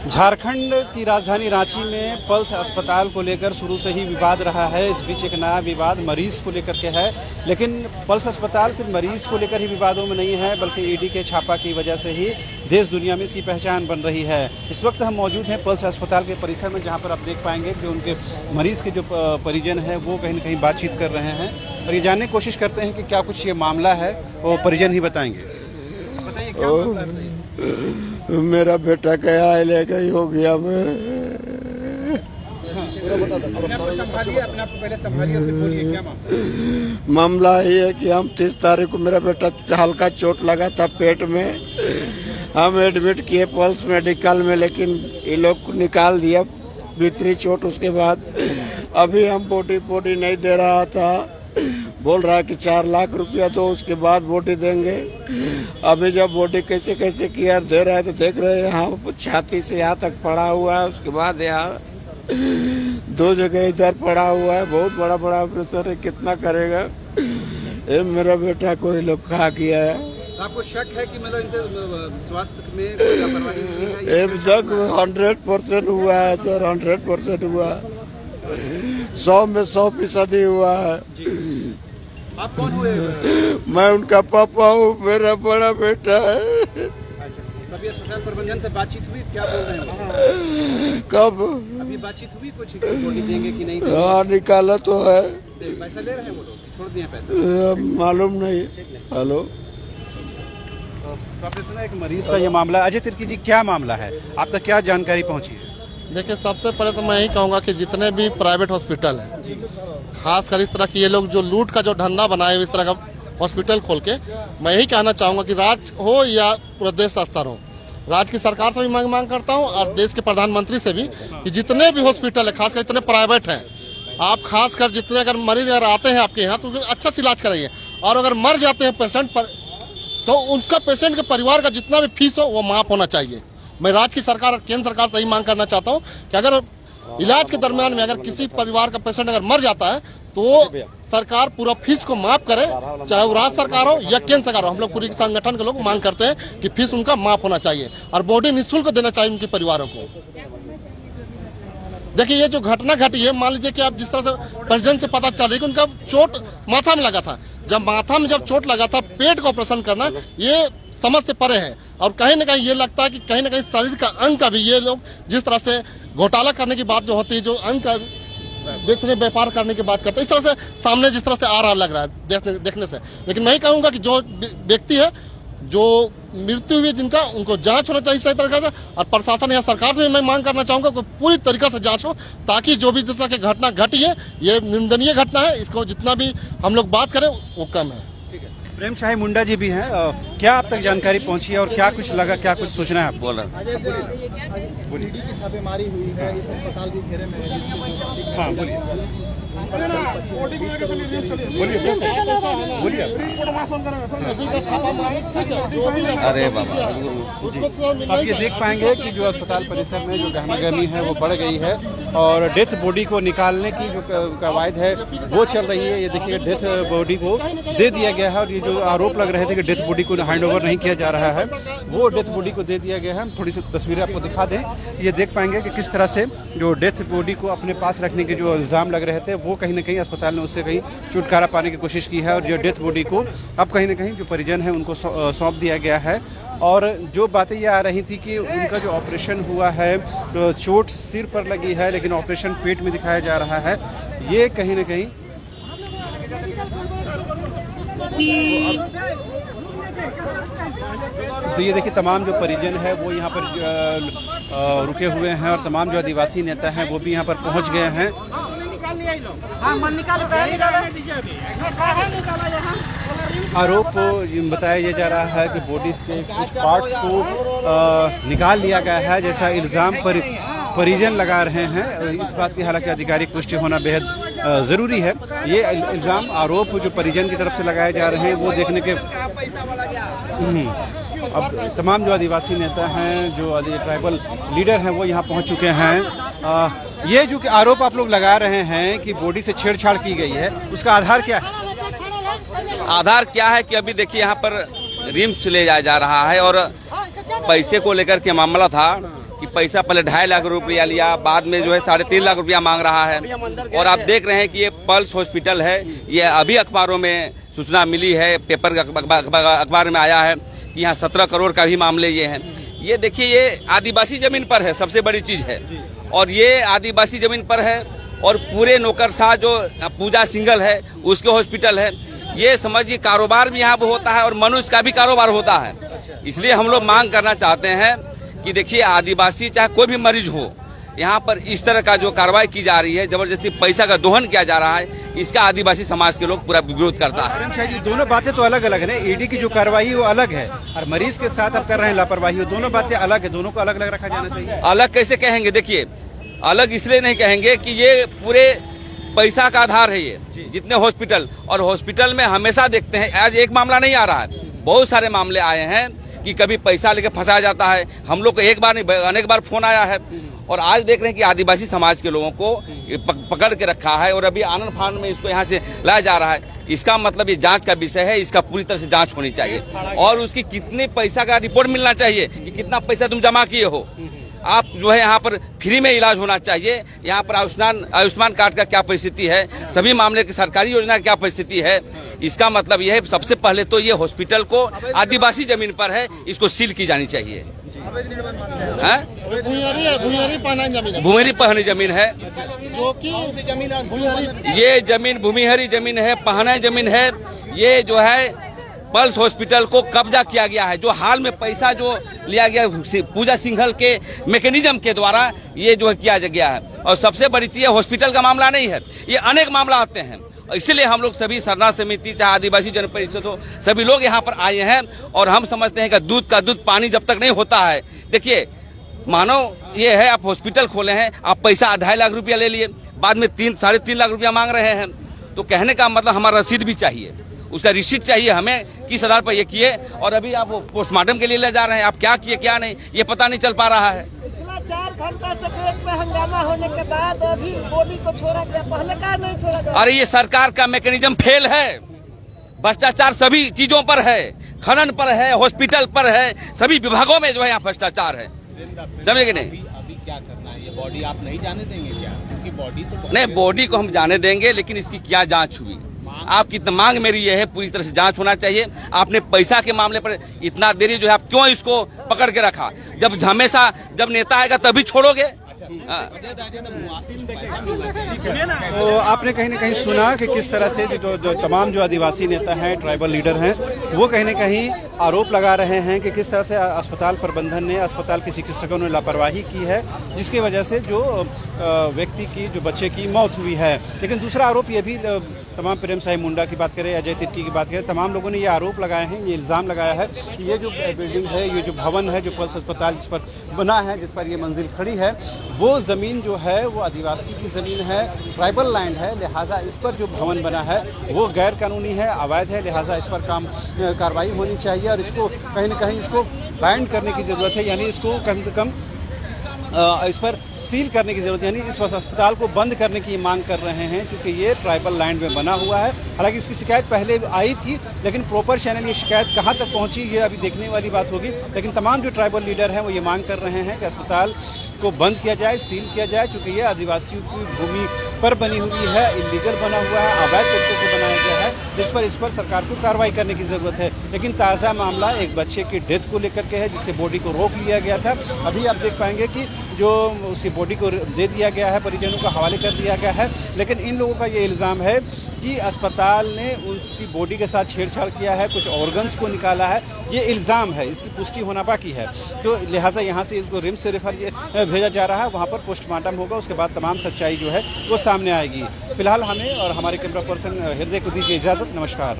झारखंड की राजधानी रांची में पल्स अस्पताल को लेकर शुरू से ही विवाद रहा है। इस बीच एक नया विवाद मरीज को लेकर के है, लेकिन पल्स अस्पताल सिर्फ मरीज को लेकर ही विवादों में नहीं है, बल्कि ईडी के छापा की वजह से ही देश दुनिया में इसकी पहचान बन रही है। इस वक्त हम मौजूद हैं पल्स अस्पताल के परिसर में, जहाँ पर आप देख पाएंगे कि उनके मरीज के जो परिजन हैं वो कहीं न कहीं बातचीत कर रहे हैं और ये जानने की कोशिश करते हैं कि क्या कुछ ये मामला है, वो परिजन ही बताएंगे। बताइए क्या मामला है? मेरा बेटा गया है, ले गई हो गया मैं। संभालिए, अपने आप को पहले संभालिए, फिर बोलिए क्या मामला। मामला ये है कि हम 30 तारीख को मेरा बेटा हल्का चोट लगा था पेट में, हम एडमिट किए पल्स मेडिकल में, लेकिन ये लोग निकाल दिया भीतरी चोट। उसके बाद अभी हम बॉडी नहीं दे रहा था, बोल रहा है कि 4 लाख रुपया दो, उसके बाद बॉडी देंगे। अभी जब बॉडी कैसे कैसे किया दे रहा है तो देख रहे हैं, यहाँ छाती से यहाँ तक पड़ा हुआ है, उसके बाद यहाँ 2 जगह इधर पड़ा हुआ है। बहुत बड़ा बड़ा ऑपरेशन है, कितना करेगा। ये मेरा बेटा कोई लोग खा किया है। आपको शक है कि मतलब इनके स्वास्थ्य में कोई लापरवाही हुई है? अब तक 100% हुआ है सर, 100% हुआ है, 100 में 100% हुआ है। आप कौन हुए? मैं उनका पापा हूँ, मेरा बड़ा बेटा है। अच्छा, अभी अस्पताल प्रबंधन से बातचीत हुई, क्या बोल रहे हैं? कब अभी बातचीत हुई कुछ, बॉडी देंगे कि नहीं देंगे? हाँ, निकाला तो है। पैसा ले रहे हैं वो लोग, छोड़ दिए पैसा? मालूम नहीं। हेलो, तो आपने सुना एक मरीज का ये मामला। अजय तिर्की जी, क्या मामला है, आप तक क्या जानकारी पहुंची है? देखिए, सबसे पहले तो मैं यही कहूँगा कि जितने भी प्राइवेट हॉस्पिटल हैं, खासकर इस तरह की ये लोग जो लूट का जो धंधा बनाए इस तरह का हॉस्पिटल खोल के, मैं यही कहना चाहूँगा कि राज्य हो या पूरा देश का स्तर हो, राज्य की सरकार से भी मांग करता हूँ और देश के प्रधानमंत्री से भी कि जितने भी हॉस्पिटल है, खासकर जितने प्राइवेट हैं, आप खासकर जितने अगर मरीज अगर आते हैं आपके यहाँ तो अच्छा से इलाज कराइए, और अगर मर जाते हैं पेशेंट पर तो उनका पेशेंट के परिवार का जितना भी फीस हो वो माफ होना चाहिए। मैं राज्य की सरकार और केंद्र सरकार से ही मांग करना चाहता हूं कि अगर इलाज के दरमियान में अगर किसी परिवार का पेशेंट अगर मर जाता है तो सरकार पूरा फीस को माफ करे, चाहे वो राज्य सरकार हो या केंद्र सरकार हो। हम लोग पूरी संगठन के लोग मांग करते हैं कि फीस उनका माफ होना चाहिए और बॉडी निःशुल्क देना चाहिए उनके परिवारों को। देखिए, ये जो घटना घटी है, मान लीजिए कि आप जिस तरह से परिजन से पता चल रही है कि उनका चोट माथा में लगा था। जब माथा में जब चोट लगा था, पेट का ऑपरेशन करना ये समझ से परे है, और कहीं ना कहीं ये लगता है कि कहीं ना कहीं शरीर का अंग का भी ये लोग जिस तरह से घोटाला करने की बात जो होती है, जो अंग का बेचने व्यापार करने की बात करते हैं, इस तरह से सामने जिस तरह से आ रहा लग रहा है देखने से। लेकिन मैं ही कहूँगा कि जो व्यक्ति है, जो मृत्यु हुई जिनका, उनको जांच होना चाहिए सही तरीके से, और प्रशासन या सरकार से भी मैं मांग करना चाहूंगा कि पूरी तरीके से जांच हो, ताकि जो भी जिस तरह की घटना घटी है, ये निंदनीय घटना है, इसको जितना भी हम लोग बात करें वो कम है। ठीक है, प्रेम शाही मुंडा जी भी हैं, क्या आप तक जानकारी पहुंची है और क्या कुछ लगा, क्या कुछ सूचना है? बोल बोलिए। की छापेमारी हुई है, इस अस्पताल के घेरे में है। हाँ, बोलिए अरे बाबा, आप ये देख पाएंगे कि जो अस्पताल परिसर में जो गहमागहमी है वो बढ़ गई है और डेथ बॉडी को निकालने की जो कवायद है वो चल रही है। ये देखिए, डेथ बॉडी को दे दिया गया है और ये जो आरोप लग रहे थे कि डेथ बॉडी को हैंड ओवर नहीं किया जा रहा है, वो डेथ बॉडी को दे दिया गया है। हम थोड़ी सी तस्वीरें आपको दिखा दें, ये देख पाएंगे कि किस तरह से जो डेथ बॉडी को अपने पास रखने के जो इल्ज़ाम लग रहे थे वो कहीं ना कहीं अस्पताल ने उससे कहीं छुटकारा पाने की कोशिश की है और जो डेथ बॉडी को अब कहीं ना कहीं जो परिजन है उनको सौंप दिया गया है। और जो बातें ये आ रही थी कि उनका जो ऑपरेशन हुआ है, तो चोट सिर पर लगी है लेकिन ऑपरेशन पेट में दिखाया जा रहा है, ये कहीं ना कहीं तो ये देखिए, तमाम जो परिजन है वो यहाँ पर रुके हुए हैं और तमाम जो आदिवासी नेता हैं वो भी यहाँ पर पहुँच गए हैं। आरोप बताया जा रहा है कि बॉडी के कुछ पार्ट्स को निकाल लिया गया है, जैसा इल्ज़ाम परिजन लगा रहे हैं। इस बात की हालांकि आधिकारिक पुष्टि होना बेहद ज़रूरी है। ये इल्ज़ाम आरोप जो परिजन की तरफ से लगाए जा रहे हैं वो देखने के अब तमाम जो आदिवासी नेता हैं, जो ट्राइबल लीडर हैं वो यहाँ पहुँच चुके हैं। ये जो आरोप आप लोग लगा रहे हैं कि बॉडी से छेड़छाड़ की गई है, उसका आधार क्या है? आधार क्या है कि अभी देखिए यहाँ पर रिम्स ले जाया जा रहा है और पैसे को लेकर के मामला था कि पैसा पहले 2.5 लाख रुपया लिया, बाद में जो है 3.5 लाख रुपया मांग रहा है। और आप देख रहे हैं कि ये पल्स हॉस्पिटल है, ये अभी अखबारों में सूचना मिली है, पेपर अखबार में आया है कि यहाँ 17 करोड़ का भी मामले ये हैं। ये देखिए, ये आदिवासी जमीन पर है, सबसे बड़ी चीज है। और ये आदिवासी जमीन पर है और पूरे नौकरशाह जो पूजा सिंघल है उसके हॉस्पिटल है। ये समझिए कारोबार भी यहाँ पर होता है और मनुष्य का भी कारोबार होता है। इसलिए हम लोग मांग करना चाहते हैं कि देखिए, आदिवासी चाहे कोई भी मरीज हो, यहाँ पर इस तरह का जो कार्रवाई की जा रही है, जबरदस्ती पैसा का दोहन किया जा रहा है, इसका आदिवासी समाज के लोग पूरा विरोध करता है। शायद ये दोनों बातें तो अलग अलग है। ईडी की जो कार्रवाई है वो अलग है और मरीज के साथ आप कर रहे हैं लापरवाही, दोनों बातें अलग है। दोनों को अलग अलग रखा जाना चाहिए। अलग कैसे कहेंगे? देखिए, अलग इसलिए नहीं कहेंगे कि ये पूरे पैसा का आधार है। ये जितने हॉस्पिटल और हॉस्पिटल में हमेशा देखते हैं, आज एक मामला नहीं आ रहा है, बहुत सारे मामले आए हैं कि कभी पैसा लेके फंसाया जाता है। हम लोग को एक बार नहीं अनेक बार फोन आया है। और आज देख रहे हैं कि आदिवासी समाज के लोगों को पकड़ के रखा है और अभी आनंद फानंद में इसको यहाँ से लाया जा रहा है। इसका मतलब ये जांच का विषय है, इसका पूरी तरह से जांच होनी चाहिए और उसकी कितने पैसा का रिपोर्ट मिलना चाहिए कि कितना पैसा तुम जमा किए हो। आप जो है यहाँ पर फ्री में इलाज होना चाहिए। यहाँ पर आयुष्मान कार्ड का क्या परिस्थिति है, सभी मामले की सरकारी योजना की क्या परिस्थिति है, इसका मतलब यह है सबसे पहले तो ये हॉस्पिटल को आदिवासी जमीन पर है, इसको सील की जानी चाहिए। भूमिहरी पहनी जमीन है, जो कि ये जमीन भूमिहरी जमीन है, पहना जमीन है। ये जो है पल्स हॉस्पिटल को कब्जा किया गया है, जो हाल में पैसा जो लिया गया पूजा सिंघल के मैकेनिज्म के द्वारा ये जो है किया गया है। और सबसे बड़ी चीज हॉस्पिटल का मामला नहीं है, ये अनेक मामला आते हैं। इसलिए हम लोग सभी सरना समिति चाहे आदिवासी जन परिषद हो, सभी लोग यहाँ पर आए हैं और हम समझते हैं कि दूध का दूध पानी जब तक नहीं होता है। देखिए, मानो ये है आप हॉस्पिटल खोले हैं, आप पैसा 2.5 लाख रुपया ले लिए, बाद में 3-3.5 लाख रुपया मांग रहे हैं। तो कहने का मतलब हमारा रसीद भी चाहिए, उसका रिसीट चाहिए हमें, किस आधार पर ये किए। और अभी आप पोस्टमार्टम के लिए ले जा रहे हैं, आप क्या किए क्या नहीं ये पता नहीं चल पा रहा है। पिछला 4 घंटा से पेट में हंगामा होने के बाद अभी बॉडी को छोड़ा गया, पहले का नहीं छोड़ा गया। अरे ये सरकार का मैकेनिज्म फेल है, भ्रष्टाचार सभी चीजों पर है, खनन पर है, हॉस्पिटल पर है, सभी विभागों में जो है यहाँ भ्रष्टाचार है। समझे कि नहीं? अभी क्या करना है? ये बॉडी आप नहीं जाने देंगे क्या? क्योंकि बॉडी तो नहीं, बॉडी को हम जाने देंगे, लेकिन इसकी क्या जांच हुई? आपकी मांग मेरी ये है, पूरी तरह से जांच होना चाहिए। आपने पैसा के मामले पर इतना देरी जो है, आप क्यों इसको पकड़ के रखा? जब हमेशा जब नेता आएगा तभी छोड़ोगे? तो आपने कहीं ना कहीं सुना कि किस तरह से जो तमाम जो आदिवासी नेता हैं, ट्राइबल लीडर हैं, वो कहीं ना कहीं आरोप लगा रहे हैं कि किस तरह से अस्पताल प्रबंधन ने, अस्पताल के चिकित्सकों ने लापरवाही की है, जिसकी वजह से जो व्यक्ति की, जो बच्चे की मौत हुई है। लेकिन दूसरा आरोप ये भी तमाम प्रेम साहिब मुंडा की बात करें, अजय तिर्की की बात करें, तमाम लोगों ने ये आरोप लगाए हैं, ये इल्ज़ाम लगाया है कि ये जो बिल्डिंग है, ये जो भवन है, जो पल्स अस्पताल जिस पर बना है, जिस पर ये मंजिल खड़ी है, वो ज़मीन जो है वो आदिवासी की ज़मीन है, ट्राइबल लैंड है। लिहाजा इस पर जो भवन बना है वो गैर कानूनी है, अवैध है। लिहाजा इस पर कार्रवाई होनी चाहिए और इसको कहीं ना कहीं इसको बैंड करने की ज़रूरत है, यानी इसको कम से कम इस पर सील करने की जरूरत है, यानी इस अस्पताल को बंद करने की मांग कर रहे हैं, क्योंकि ये ट्राइबल लैंड में बना हुआ है। हालांकि इसकी शिकायत पहले आई थी, लेकिन प्रॉपर चैनल ये शिकायत कहां तक पहुंची ये अभी देखने वाली बात होगी। लेकिन तमाम जो ट्राइबल लीडर हैं वो ये मांग कर रहे हैं कि अस्पताल को बंद किया जाए, सील किया जाए, क्योंकि ये आदिवासियों की भूमि पर बनी हुई है, इलीगल बना हुआ है, अवैध तरीके से बनाया गया है, इस पर सरकार को कार्रवाई करने की ज़रूरत है। लेकिन ताज़ा मामला एक बच्चे की डेथ को लेकर के है, जिससे बॉडी को रोक लिया गया था। अभी आप देख पाएंगे कि जो उसकी बॉडी को दे दिया गया है, परिजनों को हवाले कर दिया गया है। लेकिन इन लोगों का ये इल्ज़ाम है कि अस्पताल ने उनकी बॉडी के साथ छेड़छाड़ किया है, कुछ ऑर्गन्स को निकाला है, ये इल्ज़ाम है, इसकी पुष्टि होना बाकी है। तो लिहाजा यहाँ से इसको रिम्स से रेफर भेजा जा रहा है, वहाँ पर पोस्टमार्टम होगा, उसके बाद तमाम सच्चाई जो है वो सामने आएगी। फिलहाल हमें और हमारे कैमरा पर्सन हृदय को दीजिए इजाज़त। नमस्कार।